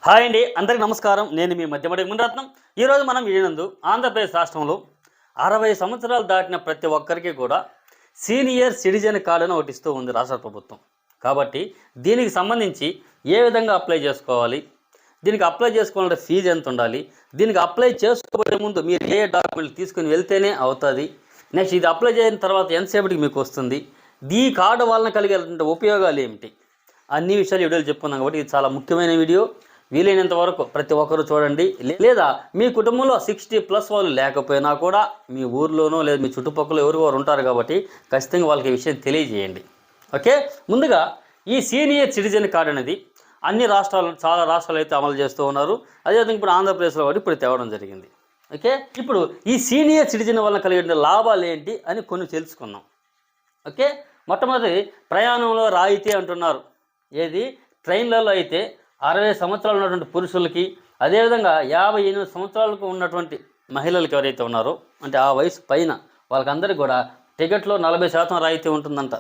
Hi అండి, అందరికీ నమస్కారం. నేను మీ మధ్యమడి మునిరత్నం. ఈరోజు మనం వినందు ఆంధ్రప్రదేశ్ రాష్ట్రంలో 60 సంవత్సరాలు దాటిన ప్రతి ఒక్కరికి కూడా సీనియర్ సిటిజన్ కార్డును ఒకటి ఇస్తూ ఉంది రాష్ట్ర ప్రభుత్వం. కాబట్టి దీనికి సంబంధించి ఏ విధంగా అప్లై చేసుకోవాలి, దీనికి అప్లై చేసుకోవాలంటే ఫీజు ఎంత ఉండాలి, దీనికి అప్లై చేసుకోబోయే ముందు మీరు ఏ డాక్యుమెంట్లు తీసుకుని వెళ్తేనే అవుతుంది, నెక్స్ట్ ఇది అప్లై చేసిన తర్వాత ఎంతసేపటికి మీకు వస్తుంది, ఈ కార్డు వలన కలిగేటువంటి ఉపయోగాలు ఏమిటి, అన్ని విషయాలు వీడియోలు చెప్పుకున్నాం. కాబట్టి ఇది చాలా ముఖ్యమైన వీడియో. వీలైనంత వరకు ప్రతి ఒక్కరు చూడండి. లేదా మీ కుటుంబంలో 60+ వాళ్ళు లేకపోయినా కూడా మీ ఊర్లోనో లేదా మీ చుట్టుపక్కల ఎవరు ఉంటారు కాబట్టి ఖచ్చితంగా వాళ్ళకి ఈ విషయం తెలియజేయండి. ఓకే, ముందుగా ఈ సీనియర్ సిటిజన్ కార్డు అనేది అన్ని రాష్ట్రాలు, చాలా రాష్ట్రాలు అయితే అమలు చేస్తూ ఉన్నారు. అదేవిధంగా ఇప్పుడు ఆంధ్రప్రదేశ్లో కూడా ఇప్పుడు తేవడం జరిగింది. ఓకే, ఇప్పుడు ఈ సీనియర్ సిటిజన్ వలన కలిగే లాభాలు ఏంటి అని కొన్ని తెలుసుకుందాం. ఓకే, మొట్టమొదటి ప్రయాణంలో రాయితీ అంటున్నారు. ఏది ట్రైన్లలో అయితే 60 సంవత్సరాలు ఉన్నటువంటి పురుషులకి, అదేవిధంగా 58 సంవత్సరాలకు ఉన్నటువంటి మహిళలకు ఎవరైతే ఉన్నారో, అంటే ఆ వయసు పైన వాళ్ళకందరికీ కూడా టికెట్లో 40% రాయితీ ఉంటుందంట.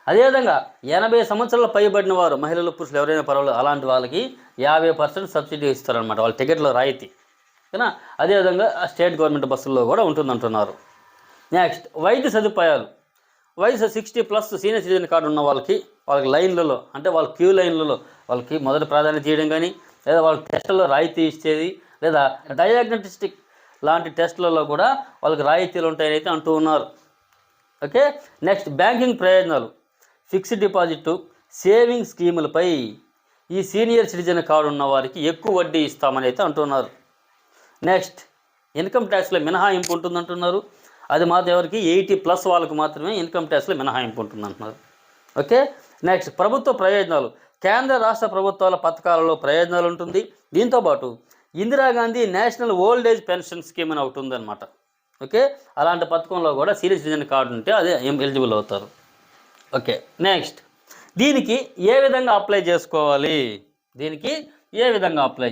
అదేవిధంగా 80 సంవత్సరాలు పైబడిన వారు, మహిళలు పురుషులు ఎవరైనా పర్వాలేదు, అలాంటి వాళ్ళకి 50% సబ్సిడీ ఇస్తారనమాట వాళ్ళ టికెట్లో రాయితీ. ఓకేనా, అదేవిధంగా స్టేట్ గవర్నమెంట్ బస్సుల్లో కూడా ఉంటుందంటున్నారు. నెక్స్ట్ వైద్య సదుపాయాలు. వయసు 60+ సీనియర్ సిటిజన్ కార్డు ఉన్న వాళ్ళకి లైన్లలో, అంటే వాళ్ళ క్యూ లైన్లలో వాళ్ళకి మొదటి ప్రాధాన్యత ఇవ్వడం కానీ, లేదా వాళ్ళ టెస్టుల్లో రాయితీ ఇచ్చేది, లేదా డయాగ్నోస్టిక్ లాంటి టెస్టులలో కూడా వాళ్ళకి రాయితీలు ఉంటాయని అయితే అంటూ ఉన్నారు. ఓకే, నెక్స్ట్ బ్యాంకింగ్ ప్రయోజనాలు. ఫిక్స్డ్ డిపాజిట్, సేవింగ్ స్కీములపై ఈ సీనియర్ సిటిజన్ కార్డు ఉన్న వారికి ఎక్కువ వడ్డీ ఇస్తామని అయితే అంటున్నారు. నెక్స్ట్ ఇన్కమ్ ట్యాక్స్లో మినహాయింపు ఉంటుందంటున్నారు. అది మాత్రం ఎవరికి 80+ వాళ్ళకు మాత్రమే ఇన్కమ్ ట్యాక్స్లో మినహాయింపు ఉంటుందంటున్నారు. ఓకే, నెక్స్ట్ ప్రభుత్వ ప్రయోజనాలు. కేంద్ర రాష్ట్ర ప్రభుత్వాల పథకాలలో ప్రయోజనాలు ఉంటుంది. దీంతోపాటు Indira Gandhi national old age pension scheme అని ఒకటి ఉందన్నమాట. ఓకే, అలాంటి పథకంలో కూడా సీనియర్ సిటిజన్ కార్డు ఉంటే అదే ఎలిజిబుల్ అవుతారు. ఓకే, నెక్స్ట్ దీనికి ఏ విధంగా అప్లై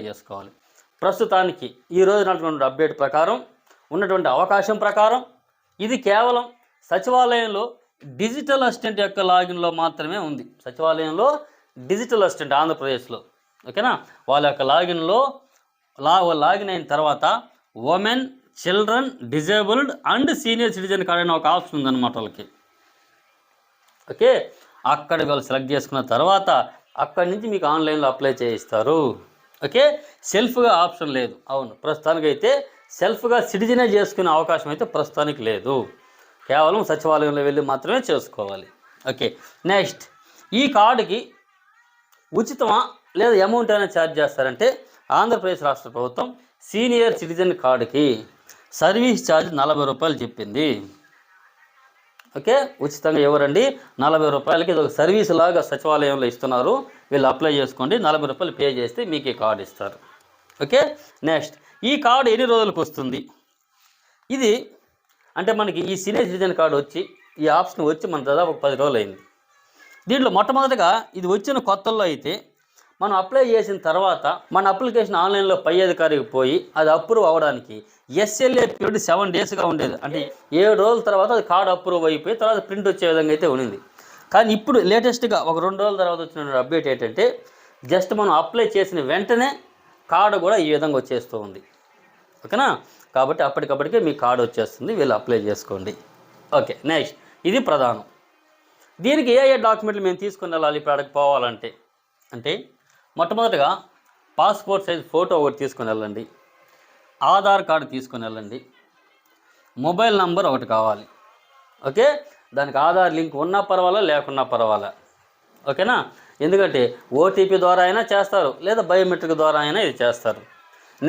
చేసుకోవాలి, ప్రస్తుతానికి ఈరోజు ఉన్నటువంటి అప్డేట్ ప్రకారం, ఉన్నటువంటి అవకాశం ప్రకారం ఇది కేవలం సచివాలయంలో డిజిటల్ అసిస్టెంట్ యొక్క లాగిన్లో మాత్రమే ఉంది. సచివాలయంలో డిజిటల్ అసిస్టెంట్ ఆంధ్రప్రదేశ్లో. ఓకేనా, వాళ్ళ యొక్క లాగిన్లో లాగిన్ అయిన తర్వాత women, children, disabled and senior citizen card అనే ఒక ఆప్షన్ ఉందన్నమాట వాళ్ళకి. ఓకే, అక్కడ వాళ్ళు సెలెక్ట్ చేసుకున్న తర్వాత అక్కడి నుంచి మీకు ఆన్లైన్లో అప్లై చేయిస్తారు. ఓకే, సెల్ఫ్గా ఆప్షన్ లేదు. అవును, ప్రస్తుతానికైతే సెల్ఫ్గా సిటిజనే చేసుకునే అవకాశం అయితే ప్రస్తుతానికి లేదు. కేవలం సచివాలయంలో వెళ్ళి మాత్రమే చేసుకోవాలి. ఓకే, నెక్స్ట్ ఈ కార్డుకి ఉచితమా లేదా అమౌంట్ అయినా ఛార్జ్ చేస్తారంటే ఆంధ్రప్రదేశ్ రాష్ట్ర ప్రభుత్వం సీనియర్ సిటిజన్ కార్డుకి సర్వీస్ ఛార్జ్ 40 రూపాయలు చెప్పింది. ఓకే, ఉచితంగా ఎవరండి 40 రూపాయలకి ఇది ఒక సర్వీస్ లాగా సచివాలయంలో ఇస్తున్నారు. వీళ్ళు అప్లై చేసుకోండి, 40 రూపాయలు పే చేస్తే మీకు ఈ కార్డు ఇస్తారు. ఓకే, నెక్స్ట్ ఈ కార్డు ఎన్ని రోజులకు వస్తుంది? ఇది అంటే మనకి ఈ సీనియర్ సిటిజన్ కార్డు వచ్చి, ఈ ఆప్షన్ వచ్చి మన దాదాపు 10 రోజులు అయింది. దీంట్లో మొట్టమొదటిగా ఇది వచ్చిన కొత్తల్లో అయితే మనం అప్లై చేసిన తర్వాత మన అప్లికేషన్ ఆన్లైన్లో పై అధికారికి పోయి అది అప్రూవ్ అవ్వడానికి SLA పీరియడ్ 7 డేస్గా ఉండేది. అంటే 7 రోజుల తర్వాత అది కార్డు అప్రూవ్ అయిపోయి తర్వాత ప్రింట్ వచ్చే విధంగా అయితే ఉండింది. కానీ ఇప్పుడు లేటెస్ట్గా ఒక 2 రోజుల తర్వాత వచ్చిన అప్డేట్ ఏంటంటే జస్ట్ మనం అప్లై చేసిన వెంటనే కార్డు కూడా ఈ విధంగా వచ్చేస్తూ ఉంది. ఓకేనా, కాబట్టి అప్పటికప్పటికే మీ కార్డు వచ్చేస్తుంది, వీళ్ళు అప్లై చేసుకోండి. ఓకే, నెక్స్ట్ ఇది ప్రధానం. దీనికి ఏ డాక్యుమెంట్లు మేము తీసుకుని వెళ్ళాలి ఇప్పుడు అక్కడికి పోవాలంటే? అంటే మొట్టమొదటిగా పాస్పోర్ట్ సైజ్ ఫోటో ఒకటి తీసుకొని వెళ్ళండి, ఆధార్ కార్డు తీసుకొని వెళ్ళండి, మొబైల్ నంబర్ ఒకటి కావాలి. ఓకే, దానికి ఆధార్ లింక్ ఉన్నా పర్వాలా లేకున్నా పర్వాలా. ఓకేనా, ఎందుకంటే OTP ద్వారా అయినా చేస్తారు, లేదా బయోమెట్రిక్ ద్వారా అయినా ఇది చేస్తారు.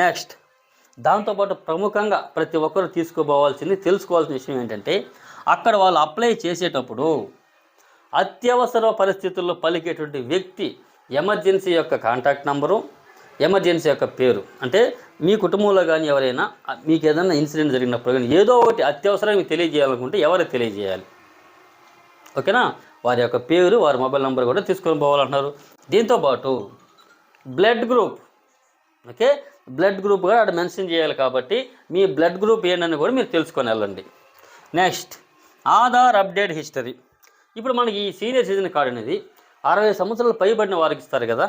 నెక్స్ట్ దాంతోపాటు ప్రముఖంగా ప్రతి ఒక్కరు తెలుసుకోవాల్సిన విషయం ఏంటంటే అక్కడ వాళ్ళు అప్లై చేసేటప్పుడు అత్యవసర పరిస్థితుల్లో పలికేటువంటి వ్యక్తి ఎమర్జెన్సీ యొక్క కాంటాక్ట్ నంబరు, ఎమర్జెన్సీ యొక్క పేరు. అంటే మీ కుటుంబంలో కానీ ఎవరైనా మీకు ఏదైనా ఇన్సిడెంట్ జరిగినప్పుడు కానీ ఏదో ఒకటి అత్యవసరంగా మీకు తెలియజేయాలనుకుంటే ఎవరికి తెలియజేయాలి. ఓకేనా, వారి యొక్క పేరు, వారి మొబైల్ నెంబర్ కూడా తీసుకొని పోవాలంటున్నారు. దీంతోపాటు blood group. Okay, blood group కూడా అక్కడ మెన్షన్ చేయాలి. కాబట్టి మీ బ్లడ్ గ్రూప్ ఏంటని కూడా మీరు తెలుసుకొని వెళ్ళండి. Next Aadhaar update history. ఇప్పుడు మనకి ఈ సీనియర్ సిటిజన్ కార్డు అనేది 60 సంవత్సరాలు పైబడిన వారికి ఇస్తారు కదా.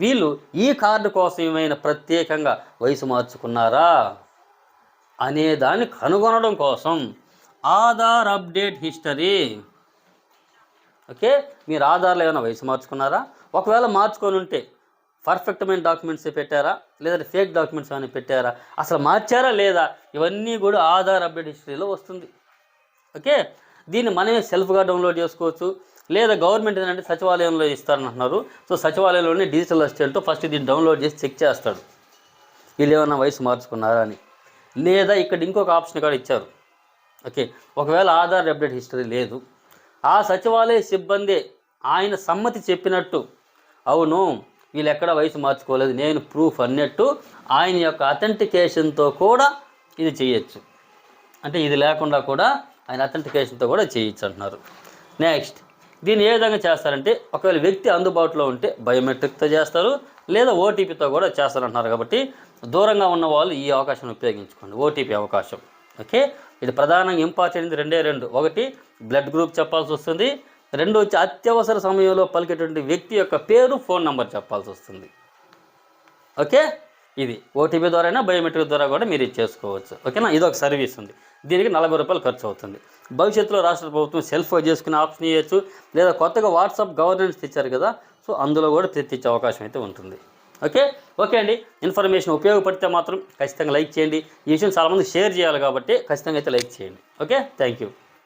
వీళ్ళు ఈ కార్డు కోసం ఏమైనా ప్రత్యేకంగా వయసు మార్చుకున్నారా అనే దాన్ని కనుగొనడం కోసం ఆధార్ అప్డేట్ హిస్టరీ. ఓకే, మీరు ఆధార్లో ఏమైనా వయసు మార్చుకున్నారా? ఒకవేళ మార్చుకొని ఉంటే పర్ఫెక్ట్మైన డాక్యుమెంట్స్ పెట్టారా, లేదంటే ఫేక్ డాక్యుమెంట్స్ ఏమైనా పెట్టారా, అసలు మార్చారా లేదా, ఇవన్నీ కూడా ఆధార్ అప్డేట్ హిస్టరీలో వస్తుంది. ఓకే, దీన్ని మనమే సెల్ఫ్గా డౌన్లోడ్ చేసుకోవచ్చు, లేదా గవర్నమెంట్ ఏంటంటే సచివాలయంలో ఇస్తారంటున్నారు. సో సచివాలయంలోనే డిజిటల్ అసిస్టెంట్ ఫస్ట్ దీన్ని డౌన్లోడ్ చేసి చెక్ చేస్తాడు వీళ్ళు ఏమైనా వయసు మార్చుకున్నారా అని. లేదా ఇక్కడ ఇంకొక ఆప్షన్ కూడా ఇచ్చారు. ఓకే, ఒకవేళ ఆధార్ అప్డేట్ హిస్టరీ లేదు, ఆ సచివాలయ సిబ్బంది ఆయన సమ్మతి చెప్పినట్టు అవును వీళ్ళు ఎక్కడ వయసు మార్చుకోలేదు నేను ప్రూఫ్ అన్నట్టు ఆయన యొక్క అథెంటికేషన్తో కూడా ఇది చేయొచ్చు. అంటే ఇది లేకుండా కూడా ఆయన అథెంటికేషన్తో కూడా చేయొచ్చు అంటున్నారు. నెక్స్ట్ దీన్ని ఏ విధంగా చేస్తారంటే ఒకవేళ వ్యక్తి అందుబాటులో ఉంటే బయోమెట్రిక్తో చేస్తారు, లేదా ఓటీపీతో కూడా చేస్తారంటున్నారు. కాబట్టి దూరంగా ఉన్న వాళ్ళు ఈ అవకాశాన్ని ఉపయోగించుకోండి, ఓటీపీ అవకాశం. ఓకే, ఇది ప్రధానంగా ఇంపార్టెంట్ రెండు. ఒకటి బ్లడ్ గ్రూప్ చెప్పాల్సి వస్తుంది, రెండు వచ్చి అత్యవసర సమయంలో పలికేటువంటి వ్యక్తి యొక్క పేరు, ఫోన్ నెంబర్ చెప్పాల్సి వస్తుంది. ఓకే, ఇది ఓటీపీ ద్వారా బయోమెట్రిక్ ద్వారా కూడా మీరు ఇది చేసుకోవచ్చు. ఓకేనా, ఇది ఒక సర్వీస్ ఉంది, దీనికి 40 రూపాయలు ఖర్చు అవుతుంది. భవిష్యత్తులో రాష్ట్ర ప్రభుత్వం సెల్ఫ్ చేసుకునే ఆప్షన్ ఇవ్వచ్చు, లేదా కొత్తగా వాట్సాప్ గవర్నెన్స్ తెచ్చారు కదా, సో అందులో కూడా తెచ్చే అవకాశం అయితే ఉంటుంది. ఓకే అండి, ఇన్ఫర్మేషన్ ఉపయోగపడితే మాత్రం ఖచ్చితంగా లైక్ చేయండి. ఈ విషయం చాలామంది షేర్ చేయాలి కాబట్టి ఖచ్చితంగా అయితే లైక్ చేయండి. Okay, thank you.